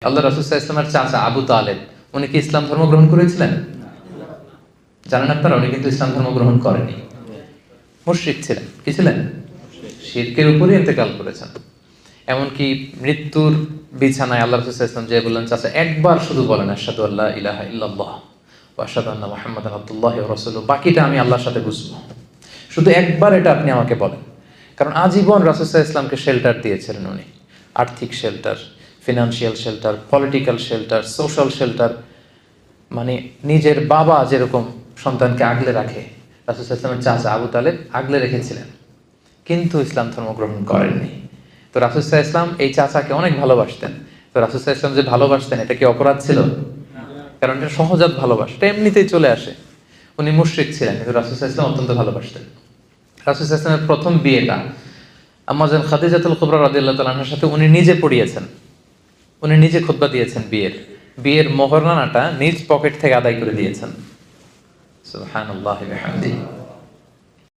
আল্লাহ রাসূল সাল্লাল্লাহু আলাইহি ওয়াসাল্লামের চাচা আবু তালেব, উনি কি ইসলাম ধর্ম গ্রহণ করেছিলেন? জানেন আপনারা, উনি কিন্তু ইসলাম ধর্ম গ্রহণ করেনি, মুশরিক ছিলেন। কি ছিলেন? শিরকের উপরই ইন্তেকাল করেছেন। এমনকি মৃত্যুর বিছানায় আল্লাহ রাসূল সাল্লাল্লাহু আলাইহি ওয়াসাল্লাম যে বললেন, চাচা একবার শুধু বলেন আশহাদু আল্লা ইলাহা ইল্লাল্লাহ ওয়া আশহাদু আন্না মুহাম্মাদান আবদুল্লাহি ওয়া রাসূলুহু, বাকিটা আমি আল্লাহর সাথে বুঝবো, শুধু একবার এটা আপনি আমাকে বলেন। কারণ আজীবন রাসূল সাল্লাল্লাহু আলাইহি ওয়াসাল্লামকে শেল্টার দিয়েছিলেন উনি, আর্থিক shelter, financial shelter, political shelter, social shelter. মানে নিজের বাবা যেরকম সন্তানকে আগলে রাখে, রাসূল সাল্লাল্লাহু আলাইহি ওয়াসাল্লামের চাচা আবু তালেব আগলে রেখেছিলেন, কিন্তু ইসলাম ধর্ম গ্রহণ করেননি। তো রাসূল সাল্লাল্লাহু আলাইহি ওয়াসাল্লাম এই চাচাকে অনেক ভালোবাসতেন। তো রাসূল সাল্লাল্লাহু আলাইহি ওয়াসাল্লাম যে ভালোবাসতেন, এটা কি অপরাধ ছিল? কারণ এটা সহজাত ভালোবাসা, এটা এমনিতেই চলে আসে। উনি মুশরিক ছিলেন, কিন্তু রাসূল সাল্লাল্লাহু আলাইহি ওয়াসাল্লাম অত্যন্ত ভালোবাসতেন। রাসূল সাল্লাল্লাহু আলাইহি ওয়াসাল্লামের প্রথম বিয়েটা আম্মা জান খাদিজাতুল কুবরা রাদিয়াল্লাহু তাআলা আনহার সাথে উনি নিজে পড়িয়েছেন, উনি নিজে খুতবা দিয়েছেন। বিয়ের মোহরানাটা নিজ পকেট থেকে আদায় করে দিয়েছেন। সুবহানাল্লাহি ওয়া বিহামদিহি।